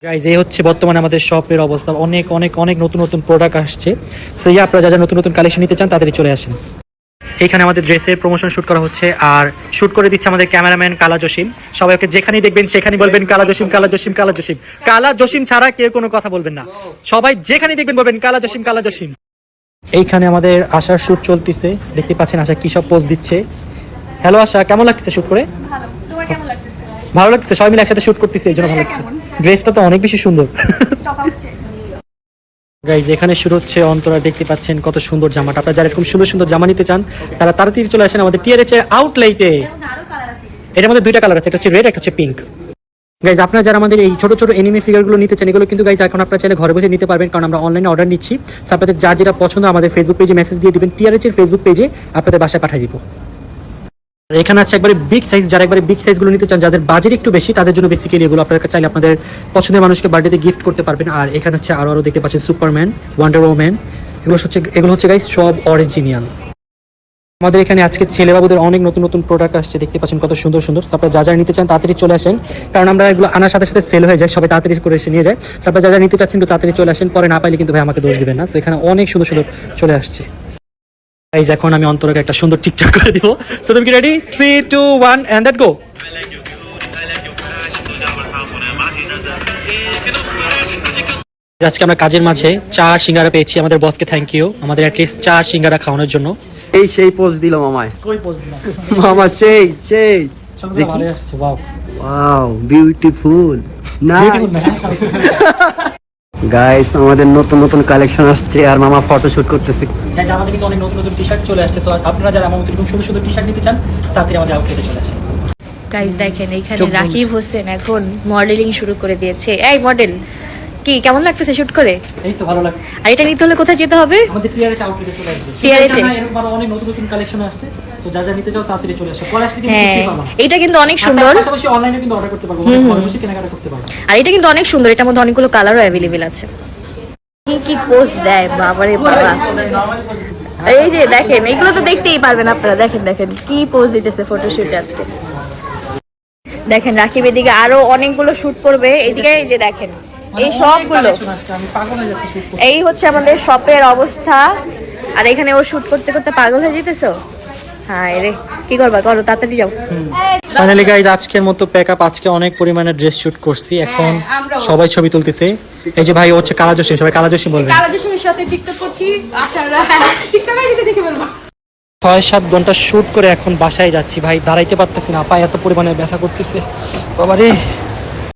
Guys এই হচ্ছে বর্তমানে আমাদের শপের অবস্থা। অনেক অনেক অনেক নতুন নতুন প্রোডাক্ট আসছে। সো আপনারা যা নতুন নতুন কালেকশন নিতে চান তাড়াতাড়ি চলে আসেন। এখানে আমাদের ড্রেসের প্রমোশন শুট করা হচ্ছে, আর শুট করে দিচ্ছে আমাদের ক্যামেরাম্যান কালা জসিম। সবাইকে যেখানেই দেখবেন সেখানেই বলবেন কালা জসিম, কালা জসিম, কালা জসিম। কালা জসিম ছাড়া কেউ কোনো কথা বলবেন না, সবাই যেখানেই দেখবেন বলবেন কালা জসিম, কালা জসিম। এইখানে আমাদের আশার শুট চলতেছে, দেখতে পাচ্ছেন আশা কি সব পোজ দিচ্ছে। হ্যালো আশা, কেমন লাগছে শুট করে? ভালো, তোমার কেমন লাগছে? ভালো লাগছে, সবাই মিলে একসাথে শুট করতেছে এই জন্য ভালো লাগছে। ড্রেসটা তো অনেক বেশি সুন্দর। স্টক আউট গাইজ এখানে শুরু হচ্ছে অন্তরা, দেখতে পাচ্ছেন কত সুন্দর জামাটা। আপনারা যারা এরকম সুন্দর সুন্দর জামা নিতে চান তারা তাড়াতাড়ি চলে আসেন আমাদের টিআরএচ এর আউটলেটে। আরো কালার আছে। এটার মধ্যে দুইটা কালার আছে, একটা হচ্ছে রেড, একটা হচ্ছে পিঙ্ক। গাইজ আপনারা যারা আমাদের এই ছোট ছোট এনিমি ফিগারগুলো নিতে চান, এগুলো কিন্তু গাইজ এখন আপনারা চাইলে ঘরে বসে নিতে পারবেন, কারণ আমরা অনলাইনে অর্ডার নিচ্ছি। সো আপনাদের যার যেটা পছন্দ আমাদের ফেসবুক পেজে মেসেজ দিয়ে দিবেন, টিআরএচ এর ফেসবুক পেজে আপনাদের বাসায় পাঠিয়ে দিব। এখানে আছে একবারে বিগ সাইজ, যারা একবারে বিগ সাইজগুলো নিতে চান, যাদের বাজেট একটু বেশি, তাদের জন্য বেসিক্যালি এগুলো আপনারা চাইলে আপনাদের পছন্দের মানুষকে বার্থডেতে গিফট করতে পারবেন। আর এখানে হচ্ছে আরো দেখতে পাচ্ছেন সুপারম্যান, ওয়ান্ডার ওম্যান, এগুলো হচ্ছে গাইজ সব অরিজিনাল। আমাদের এখানে আজকে ছেলেবাবুদের অনেক নতুন নতুন প্রোডাক্ট আসছে, দেখতে পাচ্ছেন কত সুন্দর সুন্দর। আপনারা যা যা নিতে চান তাড়াতাড়ি চলে আসেন, কারণ আমরা এগুলো আনার সাথে সাথে সেল হয়ে যায়, সবাই তাড়াতাড়ি করে এসে নিয়ে যায়। আপনারা যা যা নিতে চাচ্ছেন একটু তাড়াতাড়ি চলে আসেন, পরে না পাইলে কিন্তু ভাই আমাকে দোষ দিবেন না। তো এখানে অনেক সুন্দর সুন্দর চলে আসছে। গাইজ এখন আমি অন্তরকে একটা সুন্দর টিকটক করে দিব। সো তুমি কি রেডি? 3 2 1 এন্ড দ্যাট গো। আজকে আমরা কাজের মাঝে 4 সিঙ্গারা পেয়েছি, আমাদের বসকে থ্যাংক ইউ আমাদের অ্যাটলিস্ট 4 সিঙ্গারা খাওয়ানোর জন্য। এই সেই পোজ দিল মামায়। কই পোজ দিলাম মামা সেই সেই সবগুলো ভালো আসছে। ওয়াও ওয়াও বিউটিফুল না গাইস, আমাদের নতুন নতুন কালেকশন আসছে আর মামা ফটো শুট করতেছে। গাইজ আমাদের কিন্তু অনেক নতুন নতুন টি-শার্ট চলে আসছে। সো আপনারা যারা আমাদের এরকম সুন্দর সুন্দর টি-শার্ট নিতে চান তাড়াতাড়ি আমাদের আউটলেটে চলে আসেন। গাইস দেখেন এখানে রাকিব হোসেন এখন মডেলিং শুরু করে দিয়েছে। এই মডেল কি কেমন লাগতেছে শুট করে? এই তো ভালো লাগে। আর এটা নিতে হলে কোথায় যেতে হবে? আমাদের টিআরএচ আউটলেটে চলে আসবে। TRH এ? এরকম আরো অনেক নতুন নতুন কালেকশন আসছে। সো যা যা নিতে চাও তাড়াতাড়ি চলে আসো। পরে আসলে কিন্তু হ্যাঁ, কিছুই পাবা না। এটা কিন্তু অনেক সুন্দর। পাশাপাশি অনলাইনে কিন্তু অর্ডার করতে পারবো, ঘরে বসে কেনাকাটা করতে পারবো। আর এটা কিন্তু অনেক সুন্দর, এটার মধ্যে অনেকগুলো কালারও অ্যাভেলেবেল আছে। কি কি পোজ দেয় বাবারে বাবা! এই যে দেখেন, এগুলো তো দেখতেই পারবেন আপনারা। দেখেন দেখেন কি পোজ দিতেছে ফটোশুটে আজকে। দেখেন রাকিব এদিকে আরো অনেকগুলো শুট করবে, এইদিকে এই যে দেখেন এই সবগুলো। আমি পাগল হয়ে যাচ্ছি শুট করতে। এই হচ্ছে আমাদের শপের অবস্থা। আর এখানে ও শুট করতে করতে পাগল হয়ে যেতেছো। হ্যাঁ রে, কি করবা করো, তাড়াতাড়ি যাও। ফাইনালি গাইজ আজকের মতো প্যাকআপ। আজকে অনেক পরিমাণে ড্রেস শুট করছি, এখন সবাই ছবি তুলতেছে। এই যে ভাই ও হচ্ছে কালা জসিম, সবাই কালা জসিম বলবেন। কালা জসিমের সাথে টিকটক করছি, আশারা টিকটকে যদি দেখে বলবো। 6-7 ঘন্টা শুট করে এখন বাসায় যাচ্ছি ভাই, দাঁড়াইতে পারতেছি না, পায়ে এত পরিমাণে ব্যথা করতেছে বাবারে।